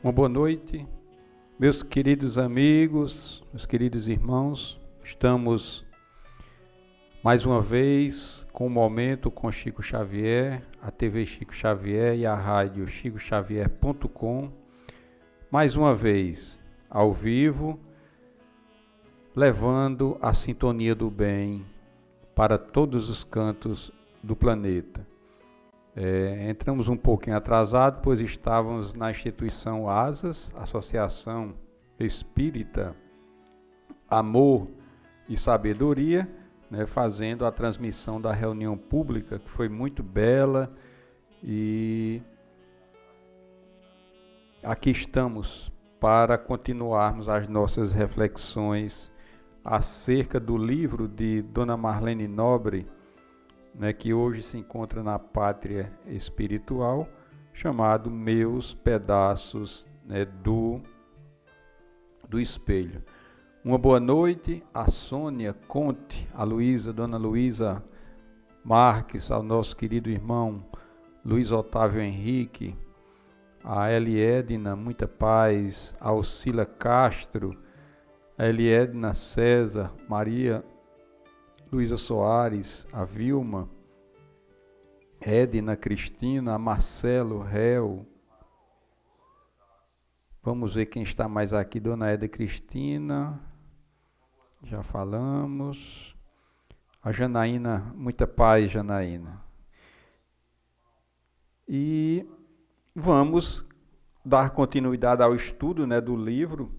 Uma boa noite, meus queridos amigos, meus queridos irmãos. Estamos mais uma vez com o Momento com Chico Xavier, a TV Chico Xavier e a rádio chicoxavier.com. Mais uma vez, ao vivo, levando a sintonia do bem para todos os cantos do planeta. Entramos um pouquinho atrasado, pois estávamos na instituição ASAS, Associação Espírita Amor e Sabedoria, fazendo a transmissão da reunião pública, que foi muito bela, e aqui estamos para continuarmos as nossas reflexões acerca do livro de Dona Marlene Nobre, que hoje se encontra na pátria espiritual, chamado Meus Pedaços do Espelho. Uma boa noite a Sônia Conte, a Luísa, Dona Luísa Marques, ao nosso querido irmão Luiz Otávio Henrique, a Eliedna, muita paz, a Alcila Castro, a Eliedna César, Maria Luísa Soares, a Vilma, Edna Cristina, a Marcelo Réu. Vamos ver quem está mais aqui. Dona Edna Cristina, já falamos. A Janaína, muita paz, Janaína. E vamos dar continuidade ao estudo do livro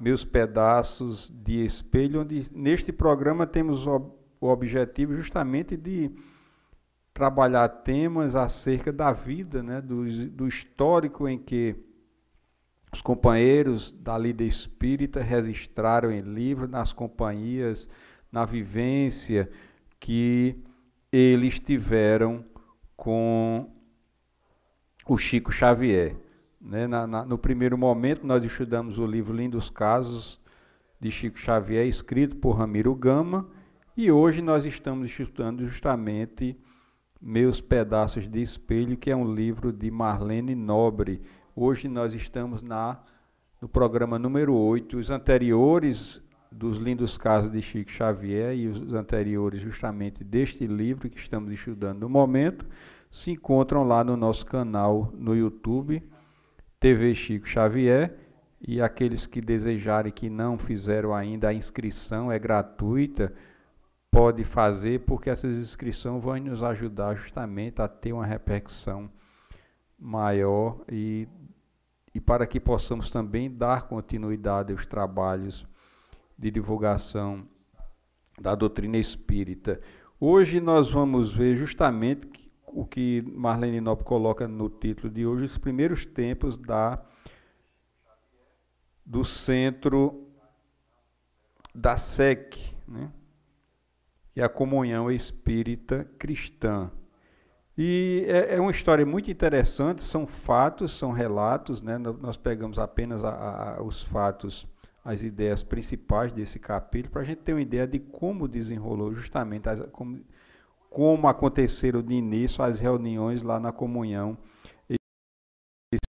Meus Pedaços de Espelho, onde neste programa temos o objetivo justamente de trabalhar temas acerca da vida, do histórico em que os companheiros da lida espírita registraram em livro, nas companhias, na vivência que eles tiveram com o Chico Xavier. No primeiro momento, nós estudamos o livro Lindos Casos de Chico Xavier, escrito por Ramiro Gama, e hoje nós estamos estudando justamente Meus Pedaços de Espelho, que é um livro de Marlene Nobre. Hoje nós estamos no programa número 8, os anteriores dos Lindos Casos de Chico Xavier e os anteriores justamente deste livro que estamos estudando no momento, se encontram lá no nosso canal no YouTube, TV Chico Xavier, e aqueles que desejarem, que não fizeram ainda a inscrição, é gratuita, pode fazer, porque essas inscrições vão nos ajudar justamente a ter uma repercussão maior e para que possamos também dar continuidade aos trabalhos de divulgação da doutrina espírita. Hoje nós vamos ver justamente o que Marlene Nobre coloca no título de hoje, os primeiros tempos do centro da SEC, que é a Comunhão Espírita Cristã. E é uma história muito interessante, são fatos, são relatos, nós pegamos apenas os fatos, as ideias principais desse capítulo, para a gente ter uma ideia de como desenrolou justamente, como aconteceram de início as reuniões lá na Comunhão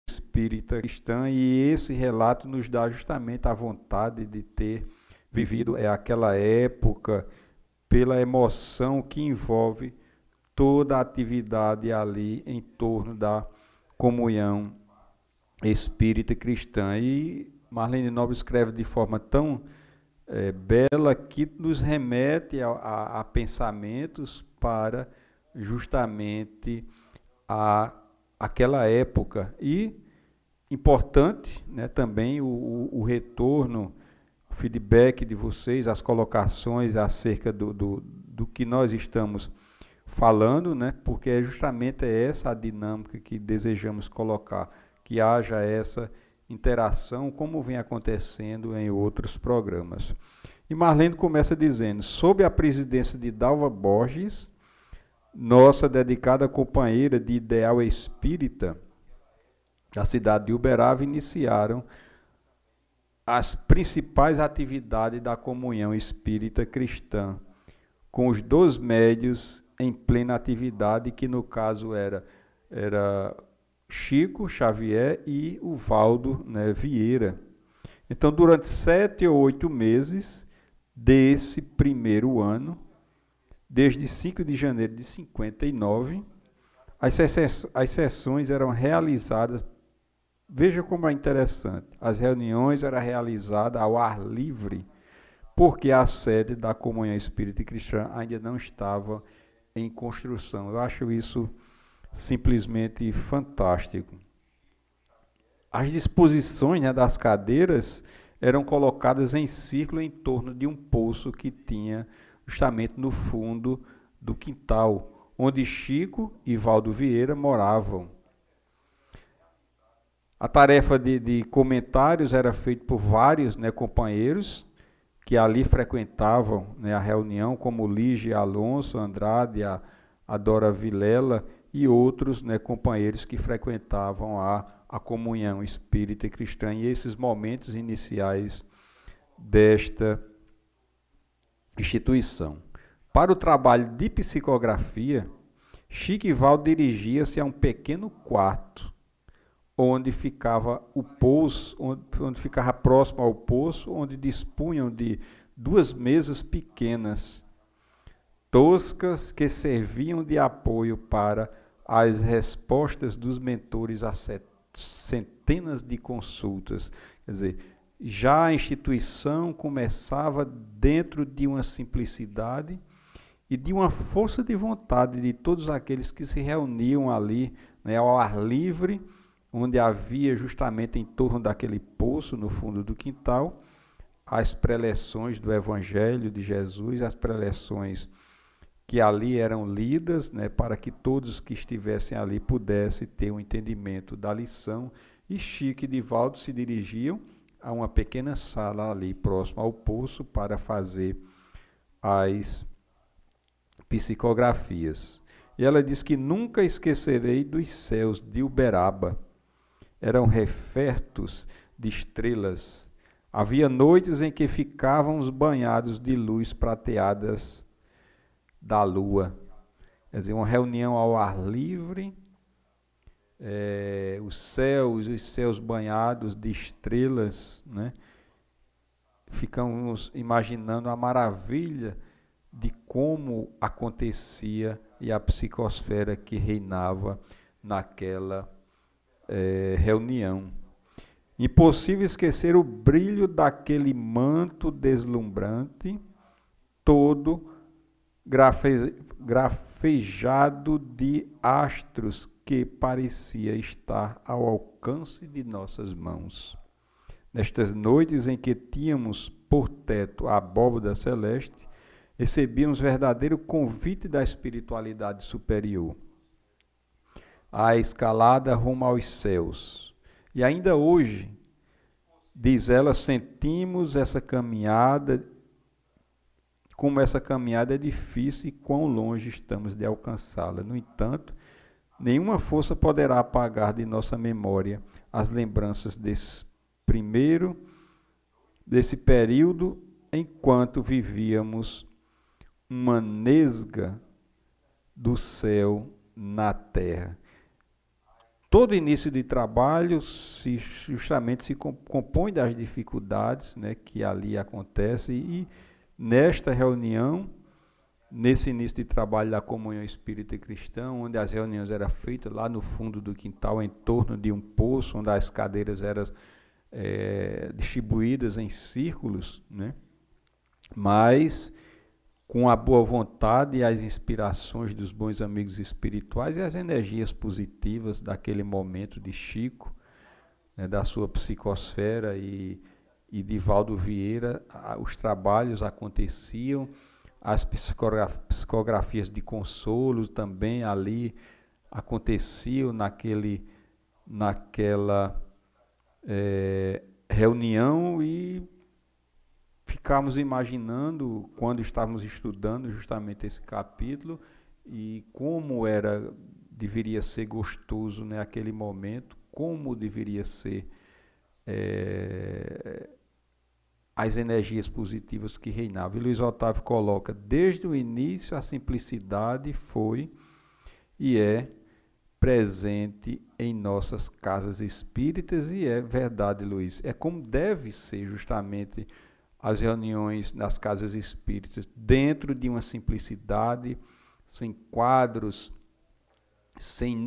Espírita Cristã, e esse relato nos dá justamente a vontade de ter vivido aquela época, pela emoção que envolve toda a atividade ali em torno da Comunhão Espírita Cristã. E Marlene Nobre escreve de forma tão bela que nos remete a pensamentos para justamente aquela época. E importante também o retorno, o feedback de vocês, as colocações acerca do que nós estamos falando, porque é justamente essa a dinâmica que desejamos colocar, que haja essa interação, como vem acontecendo em outros programas. E Marlene começa dizendo: sob a presidência de Dalva Borges, nossa dedicada companheira de ideal espírita, da cidade de Uberaba, iniciaram as principais atividades da Comunhão Espírita Cristã, com os 2 médios em plena atividade, que no caso era Chico Xavier e o Valdo, né, Vieira. Então, durante 7 ou 8 meses desse primeiro ano, desde 5 de janeiro de 59, as sessões eram realizadas. Veja como é interessante. As reuniões eram realizadas ao ar livre, porque a sede da Comunhão Espírita e Cristã ainda não estava em construção. Eu acho isso simplesmente fantástico. As disposições, né, das cadeiras eram colocadas em círculo em torno de um poço que tinha justamente no fundo do quintal, onde Chico e Valdo Vieira moravam. A tarefa de comentários era feita por vários, né, companheiros que ali frequentavam, né, a reunião, como Lígia Alonso Andrade, a Dora Vilela e outros, né, companheiros que frequentavam a comunhão espírita e cristã e esses momentos iniciais desta instituição. Para o trabalho de psicografia, Chico e Valdo dirigia-se a um pequeno quarto, onde ficava o poço, onde ficava próximo ao poço, onde dispunham de 2 mesas pequenas, toscas, que serviam de apoio para as respostas dos mentores a centenas de consultas. Quer dizer, já a instituição começava dentro de uma simplicidade e de uma força de vontade de todos aqueles que se reuniam ali, né, ao ar livre, onde havia justamente em torno daquele poço, no fundo do quintal, as preleções do Evangelho de Jesus, as preleções que ali eram lidas, né, para que todos que estivessem ali pudessem ter um entendimento da lição. E Chico e Divaldo se dirigiam a uma pequena sala ali próximo ao poço para fazer as psicografias. E ela diz que nunca esquecerei dos céus de Uberaba. Eram refertos de estrelas. Havia noites em que ficávamos banhados de luz prateadas da lua. Quer dizer, uma reunião ao ar livre, os céus banhados de estrelas, né? Ficamos imaginando a maravilha de como acontecia e a psicosfera que reinava naquela reunião. Impossível esquecer o brilho daquele manto deslumbrante, todo grafejado de astros que parecia estar ao alcance de nossas mãos. Nestas noites em que tínhamos por teto a abóbada celeste, recebíamos verdadeiro convite da espiritualidade superior. A escalada rumo aos céus. E ainda hoje, diz ela, sentimos essa caminhada, como essa caminhada é difícil e quão longe estamos de alcançá-la. No entanto, nenhuma força poderá apagar de nossa memória as lembranças desse período enquanto vivíamos uma nesga do céu na terra. Todo início de trabalho justamente se compõe das dificuldades, né, que ali acontecem e nesta reunião, nesse início de trabalho da Comunhão Espírita e Cristã, onde as reuniões eram feitas lá no fundo do quintal, em torno de um poço, onde as cadeiras eram distribuídas em círculos, né, mas com a boa vontade e as inspirações dos bons amigos espirituais e as energias positivas daquele momento de Chico, né, da sua psicosfera e de Valdo Vieira, os trabalhos aconteciam, as psicografias de consolo também ali aconteciam naquela reunião e ficamos imaginando, quando estávamos estudando justamente esse capítulo, e como deveria ser gostoso, né, aquele momento, como deveria ser as energias positivas que reinavam. E Luiz Otávio coloca, desde o início a simplicidade foi e é presente em nossas casas espíritas, e é verdade, Luiz, é como deve ser justamente as reuniões nas casas espíritas, dentro de uma simplicidade, sem quadros, sem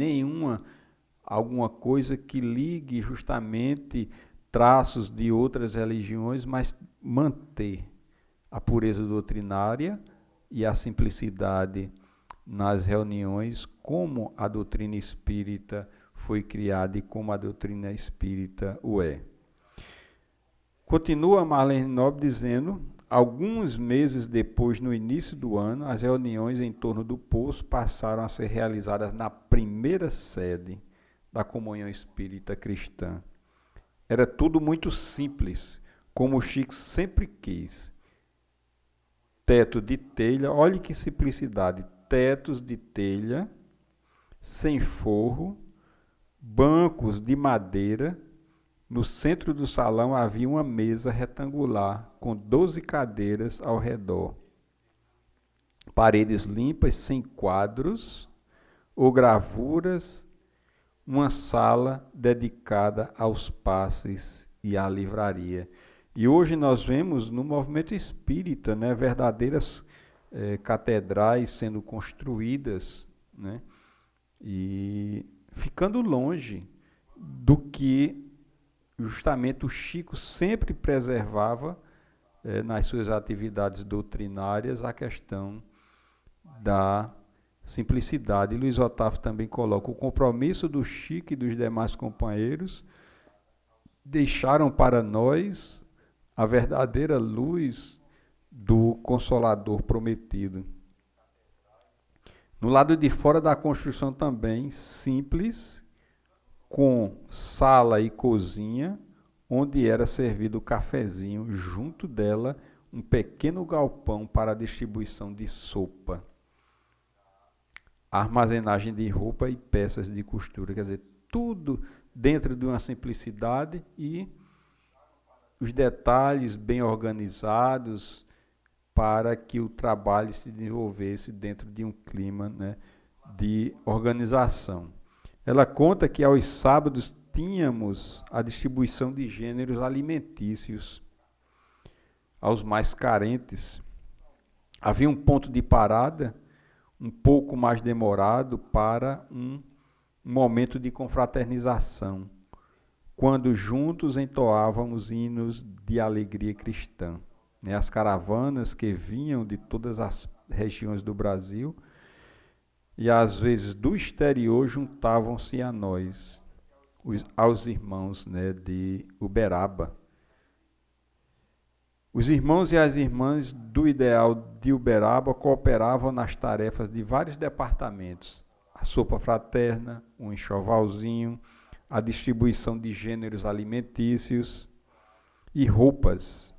alguma coisa que ligue justamente traços de outras religiões, mas manter a pureza doutrinária e a simplicidade nas reuniões, como a doutrina espírita foi criada e como a doutrina espírita o é. Continua Marlene Nobre dizendo: alguns meses depois, no início do ano, as reuniões em torno do poço passaram a ser realizadas na primeira sede da Comunhão Espírita Cristã. Era tudo muito simples, como o Chico sempre quis. Teto de telha, olhe que simplicidade, tetos de telha, sem forro, bancos de madeira. No centro do salão havia uma mesa retangular, com 12 cadeiras ao redor. Paredes limpas, sem quadros ou gravuras, uma sala dedicada aos passes e à livraria. E hoje nós vemos no movimento espírita, né, verdadeiras catedrais sendo construídas, né, e ficando longe do que justamente o Chico sempre preservava nas suas atividades doutrinárias, a questão da simplicidade. E Luiz Otávio também coloca: o compromisso do Chico e dos demais companheiros deixaram para nós a verdadeira luz do Consolador prometido. No lado de fora da construção também, simples, com sala e cozinha, onde era servido o cafezinho, junto dela um pequeno galpão para a distribuição de sopa, armazenagem de roupa e peças de costura, quer dizer, tudo dentro de uma simplicidade e os detalhes bem organizados para que o trabalho se desenvolvesse dentro de um clima, né, de organização. Ela conta que aos sábados tínhamos a distribuição de gêneros alimentícios aos mais carentes. Havia um ponto de parada um pouco mais demorado para um momento de confraternização, quando juntos entoávamos hinos de alegria cristã. As caravanas que vinham de todas as regiões do Brasil e às vezes do exterior juntavam-se a nós, aos irmãos, né, de Uberaba. Os irmãos e as irmãs do Ideal de Uberaba cooperavam nas tarefas de vários departamentos: a sopa fraterna, um enxovalzinho, a distribuição de gêneros alimentícios e roupas.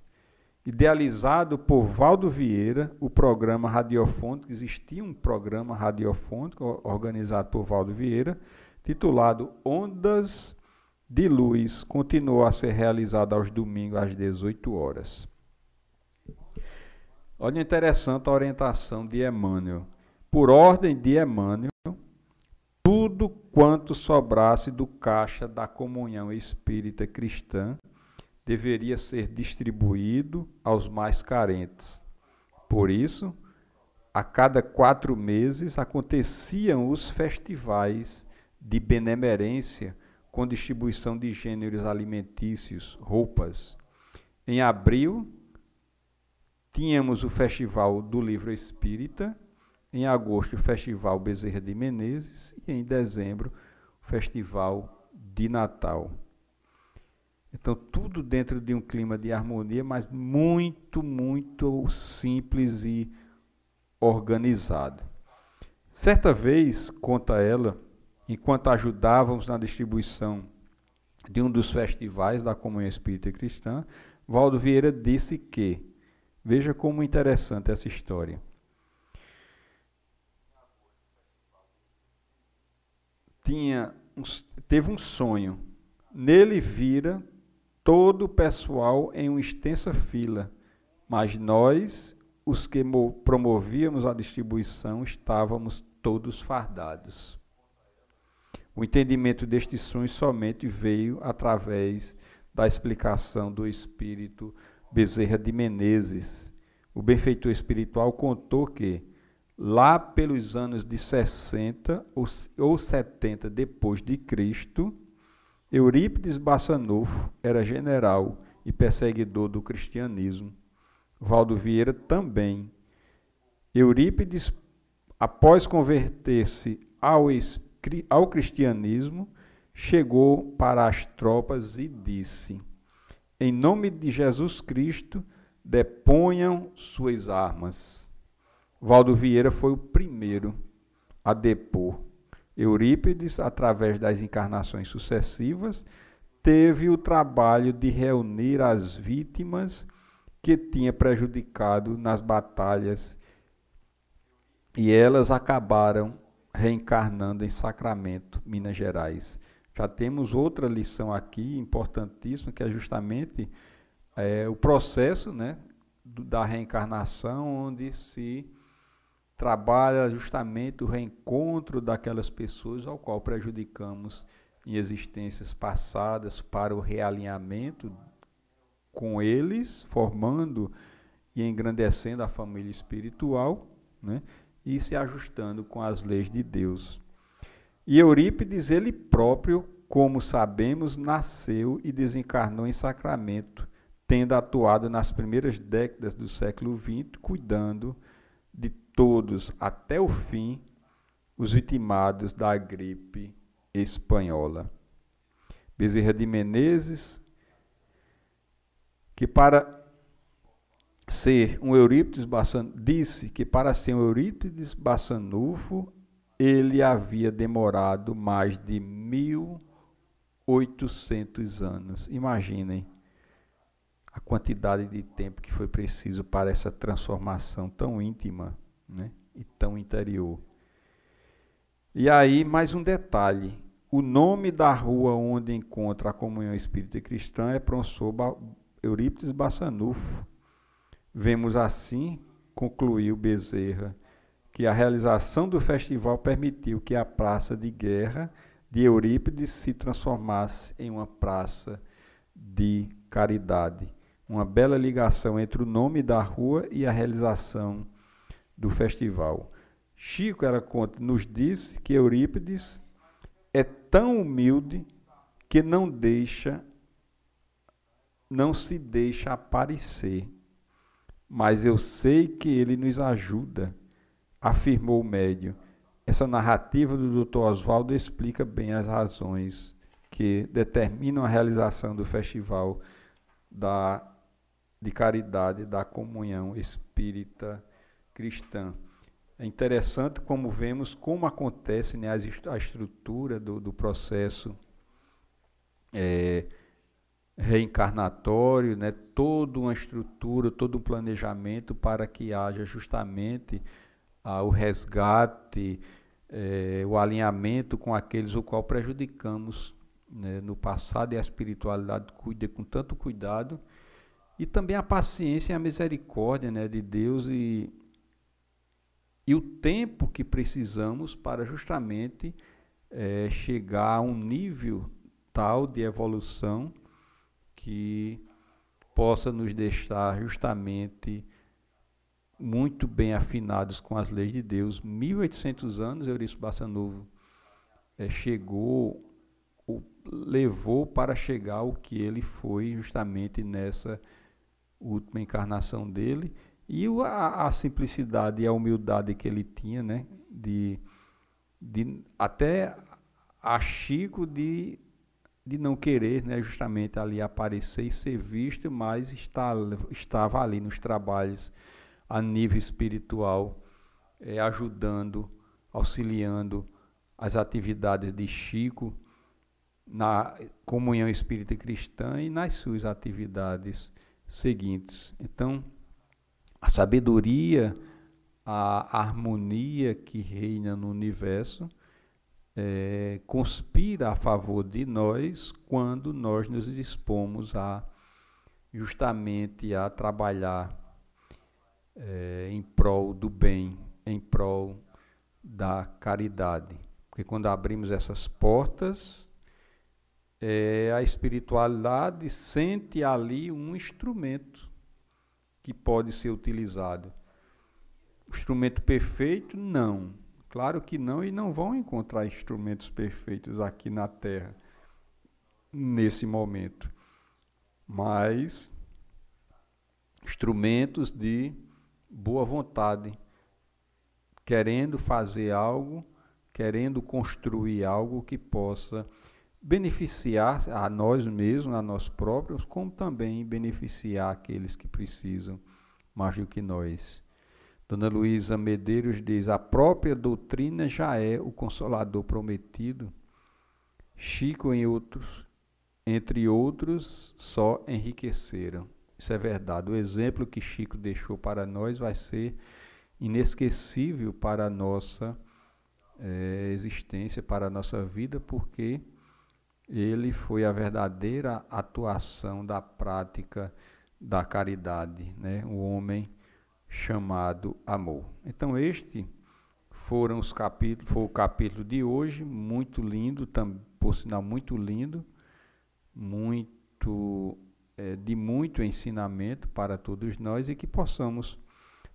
Idealizado por Valdo Vieira, o programa radiofônico, existia um programa radiofônico organizado por Valdo Vieira, titulado Ondas de Luz, continuou a ser realizado aos domingos às 18 horas. Olha, interessante a orientação de Emmanuel. Por ordem de Emmanuel, tudo quanto sobrasse do caixa da Comunhão Espírita Cristã deveria ser distribuído aos mais carentes. Por isso, a cada 4 meses aconteciam os festivais de benemerência com distribuição de gêneros alimentícios, roupas. Em abril, tínhamos o Festival do Livro Espírita, em agosto o Festival Bezerra de Menezes e em dezembro o Festival de Natal. Então, tudo dentro de um clima de harmonia, mas muito, muito simples e organizado. Certa vez, conta ela, enquanto ajudávamos na distribuição de um dos festivais da Comunhão Espírita Cristã, Valdo Vieira disse que, veja como interessante essa história, teve um sonho, nele vira todo o pessoal em uma extensa fila, mas nós, os que promovíamos a distribuição, estávamos todos fardados. O entendimento destes sonhos somente veio através da explicação do espírito Bezerra de Menezes. O benfeitor espiritual contou que, lá pelos anos de 60 ou 70 depois de Cristo, Eurípides Bassanufo era general e perseguidor do cristianismo. Valdo Vieira também. Eurípides, após converter-se ao cristianismo, chegou para as tropas e disse: em nome de Jesus Cristo, deponham suas armas. Valdo Vieira foi o primeiro a depor. Eurípides, através das encarnações sucessivas, teve o trabalho de reunir as vítimas que tinha prejudicado nas batalhas, e elas acabaram reencarnando em Sacramento, Minas Gerais. Já temos outra lição aqui importantíssima, que é justamente o processo, né, da reencarnação, onde se trabalha justamente o reencontro daquelas pessoas ao qual prejudicamos em existências passadas, para o realinhamento com eles, formando e engrandecendo a família espiritual, né, e se ajustando com as leis de Deus. E Eurípides, ele próprio, como sabemos, nasceu e desencarnou em Sacramento, tendo atuado nas primeiras décadas do século XX, cuidando de todos, até o fim, os vitimados da gripe espanhola. Bezerra de Menezes, que para ser um Eurípides Bassanufo, disse que para ser um Eurípides Bassanufo, ele havia demorado mais de 1800 anos. Imaginem a quantidade de tempo que foi preciso para essa transformação tão íntima, né, e tão interior. E aí, mais um detalhe: o nome da rua onde encontra a Comunhão Espírita Cristã é Professor Eurípides Bassanufo. Vemos assim, concluiu Bezerra, que a realização do festival permitiu que a praça de guerra de Eurípides se transformasse em uma praça de caridade. Uma bela ligação entre o nome da rua e a realização do festival. Chico nos disse que Eurípides é tão humilde que não se deixa aparecer. Mas eu sei que ele nos ajuda, afirmou o médium. Essa narrativa do Dr. Oswaldo explica bem as razões que determinam a realização do festival de caridade da Comunhão Espírita Cristã. É interessante como vemos como acontece, né, a estrutura do processo reencarnatório, né, toda uma estrutura, todo um planejamento para que haja justamente o resgate, o alinhamento com aqueles o qual prejudicamos, né, no passado, e a espiritualidade cuida com tanto cuidado, e também a paciência e a misericórdia, né, de Deus e o tempo que precisamos para justamente chegar a um nível tal de evolução que possa nos deixar justamente muito bem afinados com as leis de Deus. 1800 anos, Eurípides Bassanufo levou para chegar ao que ele foi justamente nessa última encarnação dele, e a simplicidade e a humildade que ele tinha, né, de até a Chico de não querer, né, justamente ali aparecer e ser visto, mas estava ali nos trabalhos a nível espiritual, ajudando, auxiliando as atividades de Chico na Comunhão Espírita Cristã e nas suas atividades seguintes. Então, a sabedoria, a harmonia que reina no universo conspira a favor de nós quando nós nos dispomos justamente a trabalhar em prol do bem, em prol da caridade. Porque quando abrimos essas portas, a espiritualidade sente ali um instrumento que pode ser utilizado. O instrumento perfeito, não. Claro que não, e não vão encontrar instrumentos perfeitos aqui na Terra, nesse momento. Mas instrumentos de boa vontade, querendo fazer algo, querendo construir algo que possa beneficiar a nós mesmos, a nós próprios, como também beneficiar aqueles que precisam mais do que nós. Dona Luísa Medeiros diz: a própria doutrina já é o consolador prometido. Chico, entre outros, só enriqueceram. Isso é verdade. O exemplo que Chico deixou para nós vai ser inesquecível para a nossa existência, para a nossa vida, porque ele foi a verdadeira atuação da prática da caridade, né? O homem chamado amor. Então este foi o capítulo de hoje, muito lindo, por sinal muito lindo, de muito ensinamento para todos nós, e que possamos,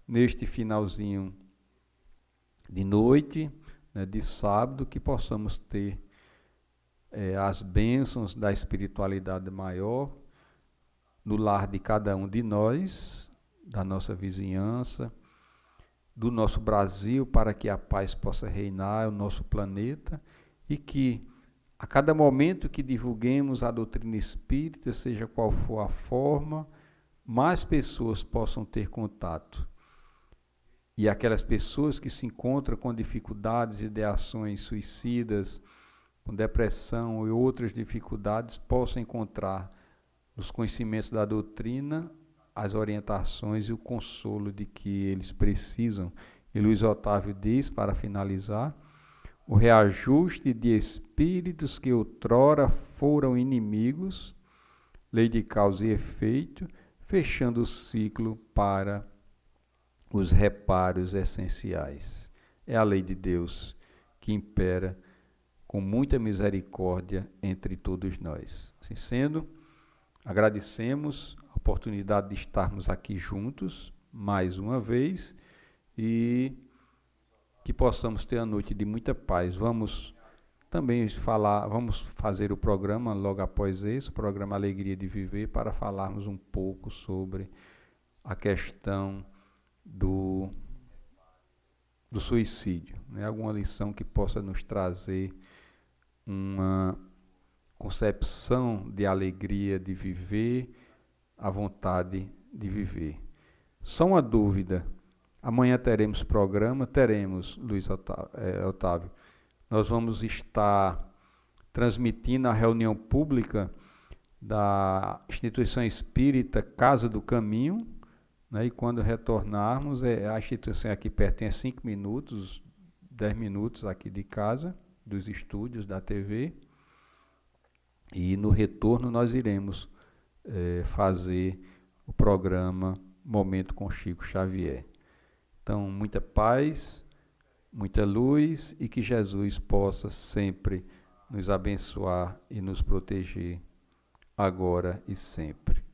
neste finalzinho de noite, né, de sábado, que possamos ter as bênçãos da espiritualidade maior no lar de cada um de nós, da nossa vizinhança, do nosso Brasil, para que a paz possa reinar, o nosso planeta, e que a cada momento que divulguemos a doutrina espírita, seja qual for a forma, mais pessoas possam ter contato. E aquelas pessoas que se encontram com dificuldades, ideações suicidas, com depressão e outras dificuldades, possam encontrar nos conhecimentos da doutrina as orientações e o consolo de que eles precisam. E Luiz Otávio diz, para finalizar: o reajuste de espíritos que outrora foram inimigos, lei de causa e efeito, fechando o ciclo para os reparos essenciais. É a lei de Deus que impera com muita misericórdia entre todos nós. Assim sendo, agradecemos a oportunidade de estarmos aqui juntos mais uma vez e que possamos ter a noite de muita paz. Vamos fazer o programa logo após esse, o programa Alegria de Viver, para falarmos um pouco sobre a questão do suicídio, né? Alguma lição que possa nos trazer uma concepção de alegria de viver, a vontade de viver. Só uma dúvida: amanhã teremos programa? Teremos, Luiz Otávio. Nós vamos estar transmitindo a reunião pública da Instituição Espírita Casa do Caminho, né? E quando retornarmos, a instituição aqui perto tem 5 minutos, 10 minutos aqui de casa, dos estúdios da TV, e no retorno nós iremos fazer o programa Momento com Chico Xavier. Então, muita paz, muita luz, e que Jesus possa sempre nos abençoar e nos proteger, agora e sempre.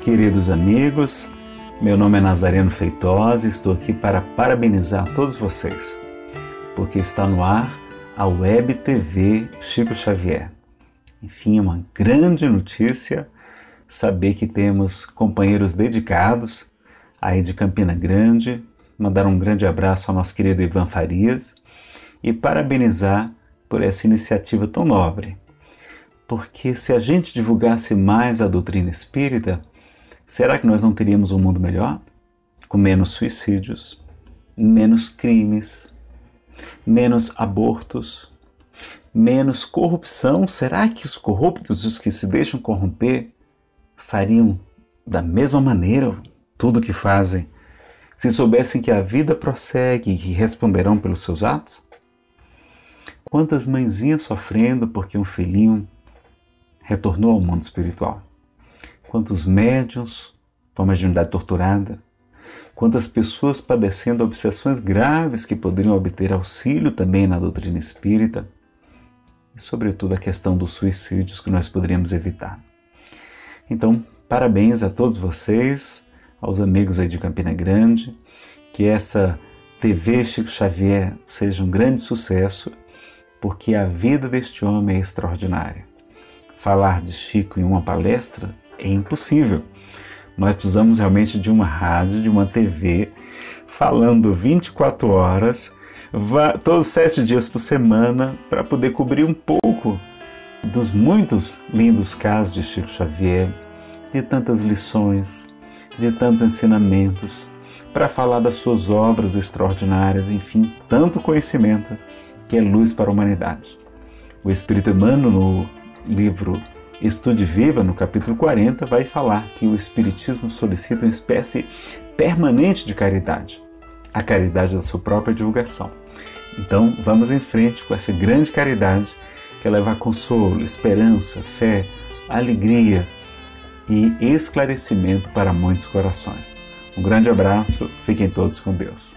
Queridos amigos, meu nome é Nazareno Feitosa e estou aqui para parabenizar todos vocês, porque está no ar a Web TV Chico Xavier. Enfim, uma grande notícia saber que temos companheiros dedicados aí de Campina Grande, mandar um grande abraço ao nosso querido Ivan Farias e parabenizar por essa iniciativa tão nobre. Porque se a gente divulgasse mais a doutrina espírita, será que nós não teríamos um mundo melhor? Com menos suicídios, menos crimes, menos abortos, menos corrupção. Será que os corruptos, os que se deixam corromper, fariam da mesma maneira tudo o que fazem, se soubessem que a vida prossegue e que responderão pelos seus atos? Quantas mãezinhas sofrendo porque um filhinho retornou ao mundo espiritual? Quantos médiuns com a mediunidade torturada? Quantas pessoas padecendo obsessões graves que poderiam obter auxílio também na doutrina espírita? E sobretudo a questão dos suicídios que nós poderíamos evitar. Então, parabéns a todos vocês, aos amigos aí de Campina Grande, que essa TV Chico Xavier seja um grande sucesso, porque a vida deste homem é extraordinária. Falar de Chico em uma palestra é impossível. Nós precisamos realmente de uma rádio, de uma TV, falando 24 horas, todos 7 dias por semana, para poder cobrir um pouco dos muitos lindos casos de Chico Xavier, de tantas lições, de tantos ensinamentos, para falar das suas obras extraordinárias, enfim, tanto conhecimento que é luz para a humanidade. O Espírito Emmanuel, no livro Estude Viva, no capítulo 40, vai falar que o Espiritismo solicita uma espécie permanente de caridade, a caridade da sua própria divulgação. Então, vamos em frente com essa grande caridade que leva consolo, esperança, fé, alegria e esclarecimento para muitos corações. Um grande abraço, fiquem todos com Deus.